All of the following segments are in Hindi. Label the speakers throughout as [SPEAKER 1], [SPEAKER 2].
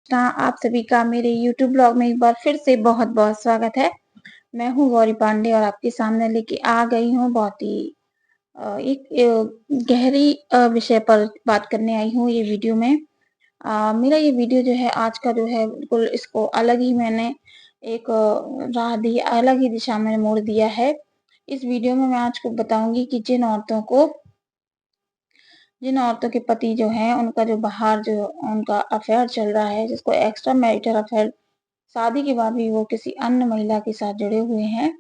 [SPEAKER 1] आप सभी का मेरे YouTube ब्लॉग में एक बार फिर से बहुत-बहुत स्वागत है। मैं हूँ गौरी पांडे और आपके सामने लेके आ गई हूँ बहुत ही एक गहरी विषय पर बात करने आई हूँ ये वीडियो में। मेरा ये वीडियो जो है आज का जो है बिल्कुल इसको अलग ही मैंने एक राह दी, अलग ही दिशा में मोड़ दिया है। इस वीडियो में मैं आज को बताऊँगी कि जिन औरतों के पति जो हैं उनका जो बाहर जो उनका अफेयर चल रहा है, जिसको एक्स्ट्रा मैरिटल अफेयर शादी के बाद भी वो किसी अन्य महिला के साथ जुड़े हुए हैं।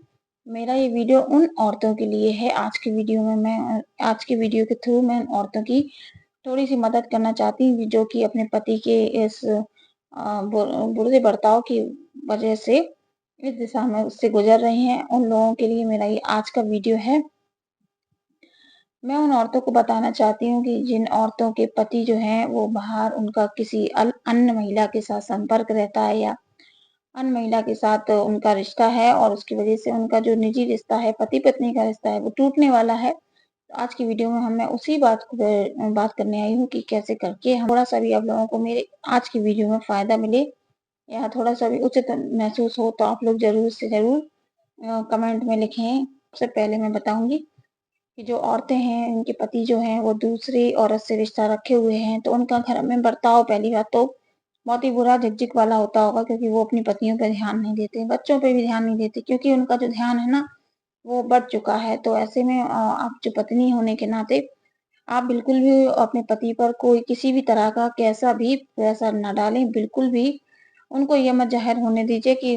[SPEAKER 1] मेरा ये वीडियो उन औरतों के लिए है। आज की वीडियो के थ्रू मैं उन औरतों की थोड़ी-सी मदद करना चाहती हूँ जो कि अपने पति के इस बुरे बर्ताव की वजह से इस दिशा में उससे गुज़र रही हैं। उन लोगों के लिए मेरा ये आज का वीडियो है। मैं उन औरतों को बताना चाहती हूँ कि जिन औरतों के पति जो हैं वो बाहर उनका किसी अन्य महिला के साथ संपर्क रहता है या अन्य महिला के साथ उनका रिश्ता है और उसकी वजह से उनका जो निजी रिश्ता है, पति-पत्नी का रिश्ता है, वो टूटने वाला है। तो आज की वीडियो में मैं उसी बात करने आई हूँ कि कैसे करके हम थोड़ा-सा भी आप लोगों को मेरे आज की वीडियो में फ़ायदा मिले या थोड़ा-सा भी उचित महसूस हो तो आप लोग ज़रूर से ज़रूर कमेंट में लिखें। सबसे पहले मैं बताऊँगी कि जो औरतें हैं, उनके पति जो हैं, वो दूसरी औरत से रिश्ता रखे हुए हैं, तो उनका घर में बर्ताव पहली बात तो बहुत ही बुरा झिकझिक वाला होता होगा क्योंकि वो अपनी पत्नियों पे ध्यान नहीं देते, बच्चों पे भी ध्यान नहीं देते क्योंकि उनका जो ध्यान है ना, वो बढ़ चुका है। तो ऐसे में आप जो पत्नी होने के नाते आप बिल्कुल भी अपने पति पर कोई किसी भी तरह का कैसा भी प्रेशर ना डालें, बिल्कुल भी उनको ये मत ज़ाहिर होने दीजिए कि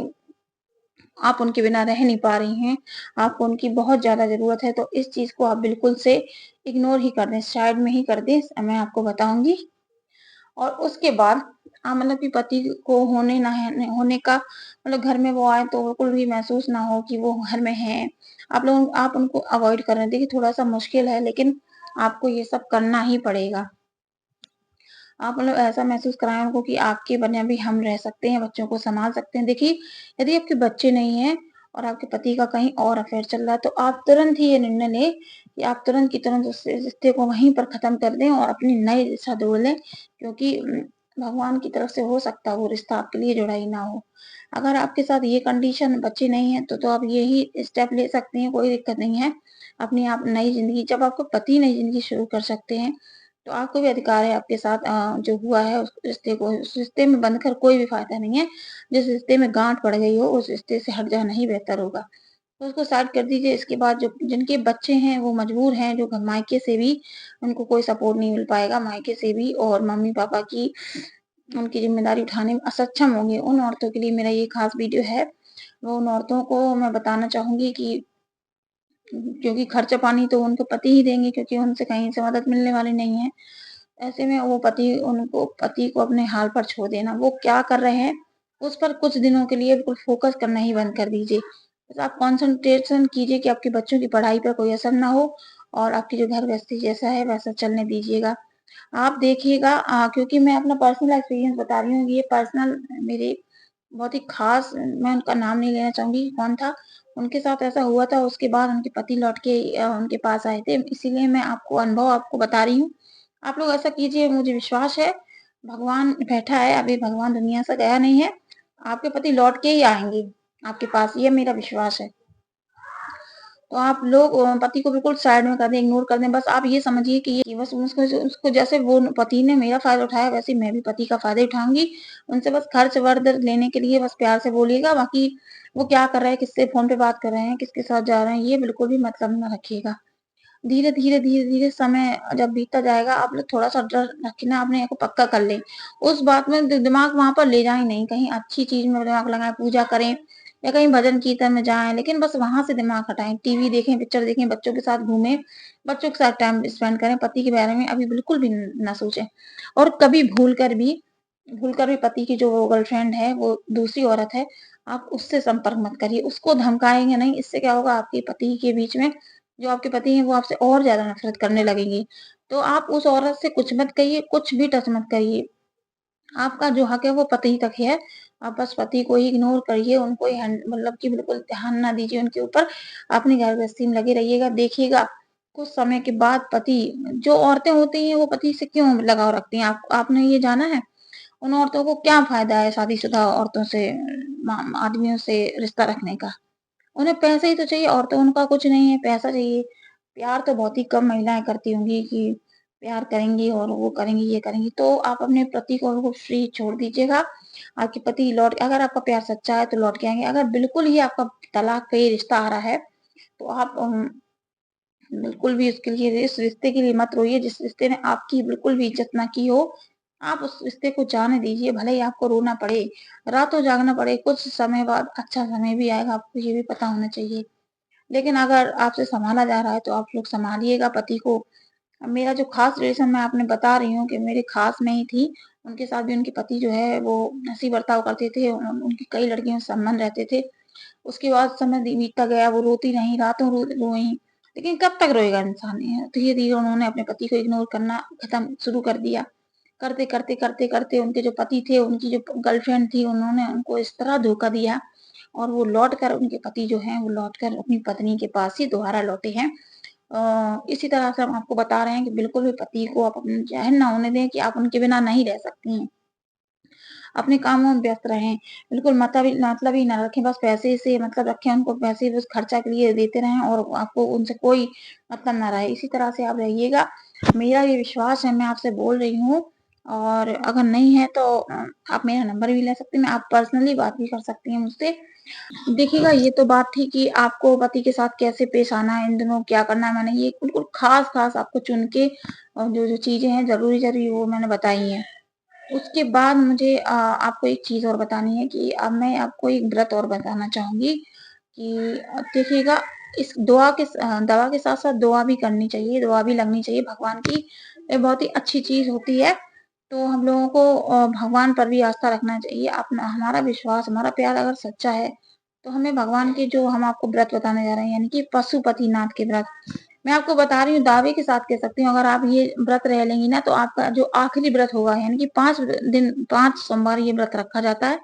[SPEAKER 1] आप उनके बिना रह नहीं पा रही हैं, आपको उनकी बहुत ज़्यादा ज़रूरत है, तो इस चीज़ को आप बिल्कुल से इग्नोर ही कर दें, साइड में ही कर दें, मैं आपको बताऊँगी। और उसके बाद मतलब कि पति को होने का मतलब घर में वो आए तो बिल्कुल भी महसूस ना हो कि वो घर में हैं। आप उनको अवॉइड कर रहे हैं। देखिए थोड़ा-सा मुश्किल है लेकिन आपको ये सब करना ही पड़ेगा। आप मतलब ऐसा महसूस कराएँ उनको कि आपके बना भी हम रह सकते हैं, बच्चों को सँभाल सकते हैं। देखिए, यदि आपके बच्चे नहीं हैं और आपके पति का कहीं और अफ़ेयर चल रहा है, तो आप तुरंत ही ये निर्णय लें कि आप तुरंत की तुरंत उस रिश्ते को वहीं पर ख़त्म कर दें और अपनी नई दिशा ढूँढ लें क्योंकि भगवान की तरफ से हो सकता है वो रिश्ता आपके लिए जुड़ा ही ना हो। अगर आपके साथ ये कंडीशन बच्चे नहीं हैं, तो आप यही स्टेप ले सकते हैं, कोई दिक्कत नहीं है। अपनी आप नई ज़िंदगी जब आपको पति नई ज़िंदगी शुरू कर सकते हैं, तो आपको भी अधिकार है आपके साथ जो हुआ है उस रिश्ते में बंधकर कोई भी फ़ायदा नहीं है। जिस रिश्ते में गाँठ पड़ गई हो उस रिश्ते से हट जाना ही बेहतर होगा। तो उसको साइड कर दीजिए इसके बाद जो जिनके बच्चे हैं वो मजबूर हैं जो मायके से भी उनको कोई सपोर्ट नहीं मिल पाएगा मायके से भी और मम्मी-पापा की उनकी ज़िम्मेदारी उठाने में असक्षम होंगे। उन औरतों के लिए मेरा ये ख़ास वीडियो है। वो उन औरतों को मैं बताना चाहूँगी कि क्योंकि खर्चा पानी तो उनके पति ही देंगे क्योंकि उनसे कहीं से मदद मिलने वाली नहीं है। ऐसे में वो पति को अपने हाल पर छोड़ देना। वो क्या कर रहे हैं, उस पर कुछ दिनों के लिए बिल्कुल फ़ोकस करना ही बंद कर दीजिए। बस आप कॉन्सन्ट्रेशन कीजिए कि आपके बच्चों की पढ़ाई पर कोई असर ना हो और आपकी जो घर गृहस्थी जैसा है वैसा चलने दीजिएगा। आप देखिएगा क्योंकि मैं अपना पर्सनल एक्सपीरियंस बता रही हूँ, ये पर्सनल मेरे बहुत ही ख़ास मैं उनका नाम नहीं लेना चाहूँगी कौन था। उनके साथ ऐसा हुआ था उसके बाद उनके पति लौट के उनके पास आए थे। इसीलिए मैं आपको अनुभव आपको बता रही हूँ। आप लोग ऐसा कीजिए मुझे विश्वास है, भगवान बैठा है, अभी भगवान दुनिया से गया नहीं है। आपके पति लौट के ही आएँगे आपके पास, ये मेरा विश्वास है। तो आप लोग पति को बिल्कुल साइड में कर दें, इग्नोर कर दें। बस आप ये समझिए कि ये बस उसको उसको जैसे वो पति ने मेरा फ़ायदा उठाया, वैसे ही मैं भी पति का फ़ायदा उठाऊँगी। उनसे बस खर्च वर्द लेने के लिए बस प्यार से बोलिएगा, बाकी वो क्या कर रहे हैं, किससे फ़ोन पे बात कर रहे हैं, किसके साथ जा रहे हैं, ये बिल्कुल भी मतलब ना रखिएगा। धीरे-धीरे समय जब बीतता जाएगा, आप लोग थोड़ा-सा डर रखना अपने आप को पक्का कर लें। उस बात में दिमाग वहाँ पर ले जाएँ नहीं, कहीं अच्छी चीज़ में दिमाग लगाएँ, पूजा करें या कहीं भजन कीर्तन में जाएँ, लेकिन बस वहाँ से दिमाग हटाएँ। टीवी देखें, पिक्चर देखें, बच्चों के साथ घूमें, बच्चों के साथ टाइम स्पेंड करें, पति के बारे में अभी बिल्कुल भी ना सोचें। और कभी भूलकर भी पति की जो गर्लफ्रेंड है, वो दूसरी औरत है, आप उससे संपर्क मत करिए। उसको धमकाएँगे नहीं, इससे क्या होगा आपके पति के बीच में जो आपके पति हैं वो आपसे और ज़्यादा नफ़रत करने लगेंगे। तो आप उस औरत से कुछ मत कहिए, कुछ भी टच मत करिए। आपका जो हक है वो पति तक है। आप बस पति को ही इग्नोर करिए, उनको ही मतलब कि बिल्कुल ध्यान ना दीजिए उनके ऊपर। अपनी घर गृहस्थी में लगे रहिएगा। देखिएगा कुछ समय के बाद पति जो औरतें होती हैं वो पति से क्यों लगाव रखती हैं? आपने ये जाना है? उन औरतों को क्या फ़ायदा है शादीशुदा औरतों से आदमियों से रिश्ता रखने का? उन्हें पैसे ही तो चाहिए, और तो उनका कुछ नहीं है, पैसा चाहिए। प्यार तो बहुत ही कम महिलाएँ करती होंगी कि प्यार करेंगी और वो करेंगी, ये करेंगी। तो आप अपने पति को फ्री छोड़ दीजिएगा। आपके पति लौट अगर आपका प्यार सच्चा है तो लौट के आएँगे। अगर बिल्कुल ही आपका तलाक पे ही रिश्ता आ रहा है, तो आप बिल्कुल भी उसके लिए, इस रिश्ते के लिए मत रोइए जिस रिश्ते ने आपकी बिल्कुल भी इज़्ज़त ना की हो। आप उस रिश्ते को जाने दीजिए, भले ही आपको रोना पड़े, रातों जागना पड़े, कुछ समय बाद अच्छा समय भी आएगा, आपको ये भी पता होना चाहिए। लेकिन अगर आपसे सँभाला जा रहा है तो आप लोग सँभालिएगा पति को। अब मेरा जो ख़ास रिलेशन मैं आपने बता रही हूँ कि मेरे ख़ास में ही थी, उनके साथ भी उनके पति जो है वो ऐसे ही बर्ताव करते थे, उनकी कई लड़कियों से संबंध रहते थे। उसके बाद समय बीतता गया, वो रोती रहीं, रातों रोईं, लेकिन कब तक रोएगा इंसान? धीरे-धीरे उन्होंने अपने पति को इग्नोर करना खत्म शुरू कर दिया। करते उनके जो पति थे, उनकी जो गर्लफ्रेंड थी, उन्होंने उनको इस तरह धोखा दिया, और वो लौट कर, उनके पति जो हैं, वो लौट कर अपनी पत्नी के पास ही दोबारा लौटे हैं। इसी तरह से हम आपको बता रहे हैं कि बिल्कुल भी पति को आप अपने ज़हन ना होने दें कि आप उनके बिना नहीं रह सकती हैं। अपने कामों में व्यस्त रहें, बिल्कुल मतलब ही ना रखें, बस पैसे से मतलब रखें, उनको पैसे बस खर्चा के लिए देते रहें और आपको उनसे कोई मतलब ना रहे। इसी तरह से आप रहिएगा। मेरा ये विश्वास है, मैं आपसे बोल रही हूँ, और अगर नहीं है तो आप मेरा नंबर भी ले सकती हैं, आप पर्सनली बात भी कर सकती हैं मुझसे। देखिएगा, ये तो बात थी कि आपको पति के साथ कैसे पेश आना है, इन दिनों क्या करना है, मैंने ये बिल्कुल ख़ास-ख़ास आपको चुन के जो-जो चीज़ें हैं ज़रूरी-ज़रूरी वो मैंने बताई हैं। उसके बाद मुझे आपको एक चीज़ और बतानी है कि अब मैं आपको एक व्रत और बताना चाहूँगी कि देखिएगा, इस दवा के साथ-साथ दुआ भी करनी चाहिए, दुआ भी लगनी चाहिए भगवान की। ये बहुत ही अच्छी चीज़ होती है। तो हम लोगों को भगवान पर भी आस्था रखना चाहिए। अपना हमारा विश्वास, हमारा प्यार अगर सच्चा है, तो हमें भगवान के जो हम आपको व्रत बताने जा रहे हैं, यानी कि पशुपतिनाथ के व्रत, मैं आपको बता रही हूँ, दावे के साथ कह सकती हूँ, अगर आप ये व्रत रह लेंगी ना, तो आपका जो आखिरी व्रत होगा, यानी कि 5 दिन, 5 सोमवार ये व्रत रखा जाता है।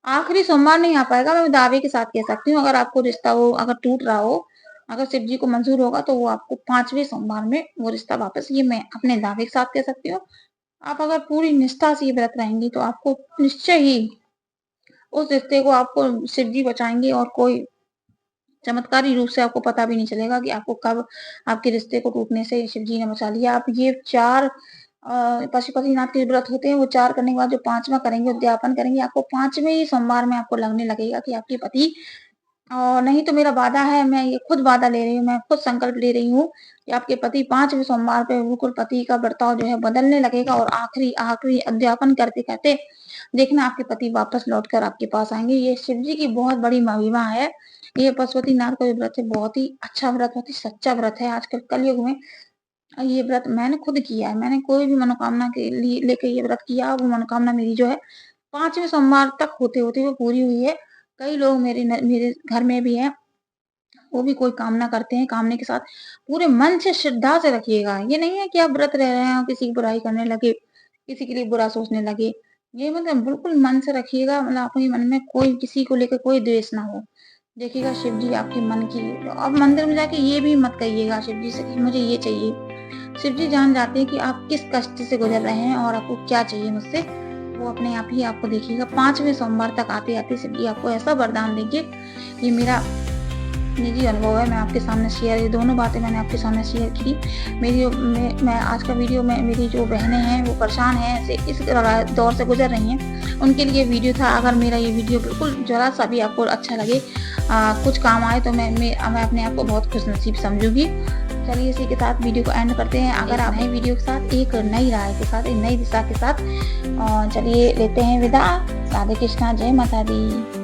[SPEAKER 1] आखिरी सोमवार नहीं आ पाएगा, मैं दावे के साथ कह सकती हूँ, अगर आपको रिश्ता वो अगर टूट रहा हो, अगर शिव जी को मंज़ूर होगा, तो वो आपको 5वें सोमवार में वो रिश्ता वापस, ये मैं अपने दावे के साथ कह सकती हूँ। आप अगर पूरी निष्ठा से ये व्रत रहेंगी, तो आपको निश्चय ही उस रिश्ते को आपको शिव जी बचाएँगे, और कोई चमत्कारी रूप से आपको पता भी नहीं चलेगा कि आपको कब आपके रिश्ते को टूटने से शिव जी ने बचा लिया। आप ये 4 पशुपतिनाथ के व्रत होते हैं, वो 4 करने के बाद जो 5वाँ करेंगे, उद्यापन करेंगे, आपको 5वें ही सोमवार में आपको लगने लगेगा कि आपके पति, नहीं तो मेरा वादा है, मैं ये खुद वादा ले रही हूँ, मैं खुद संकल्प ले रही हूँ कि आपके पति 5वें सोमवार पे बिल्कुल पति का बर्ताव जो है बदलने लगेगा, और आखिरी आखिरी अध्यापन करते-करते देखना आपके पति वापस लौटकर आपके पास आएँगे। ये शिव जी की बहुत बड़ी महिमा है। ये पशुपतिनाथ का जो व्रत है, बहुत ही अच्छा व्रत, बहुत ही सच्चा व्रत है। आजकल कलयुग में ये व्रत मैंने खुद किया है। मैंने कोई भी मनोकामना के लिए लेके ये व्रत किया, वो मनोकामना मेरी जो है 5वें सोमवार तक होते-होते वो पूरी हुई है। कई लोग मेरे घर में भी हैं, वो भी कोई कामना करते हैं, कामने के साथ पूरे मन से, श्रद्धा से रखिएगा। ये नहीं है कि आप व्रत रह रहे हैं और किसी की बुराई करने लगे, किसी के लिए बुरा सोचने लगे। ये मतलब बिल्कुल मन से रखिएगा, मतलब आपके मन में कोई किसी को लेकर कोई द्वेष ना हो। देखिएगा, शिव जी आपके मन की, आप मंदिर में जाके ये भी मत कहिएगा शिव जी से कि मुझे ये चाहिए। शिव जी जान जाते हैं कि आप किस कष्ट से गुज़र रहे हैं और आपको क्या चाहिए मुझसे। वो अपने आप ही आपको देखिएगा, 5वें सोमवार तक आते-आते शिव जी आपको ऐसा वरदान देंगे। ये मेरा निजी अनुभव है, मैं आपके सामने शेयर, ये दोनों बातें मैंने आपके सामने शेयर की। मेरी जो मैं आज का वीडियो में, मेरी जो बहनें हैं वो परेशान हैं, ऐसे इस दौर से गुज़र रही हैं, उनके लिए वीडियो था। अगर मेरा ये वीडियो बिल्कुल ज़रा-सा भी आपको अच्छा लगे, कुछ काम आए, तो मैं अपने आप को बहुत खुशनसीब समझूँगी। चलिए, इसी के साथ वीडियो को एंड करते हैं। अगर आप नई वीडियो के साथ, एक नई राय के साथ, एक नई दिशा के साथ, चलिए लेते हैं विदा। राधे कृष्णा, जय माता दी।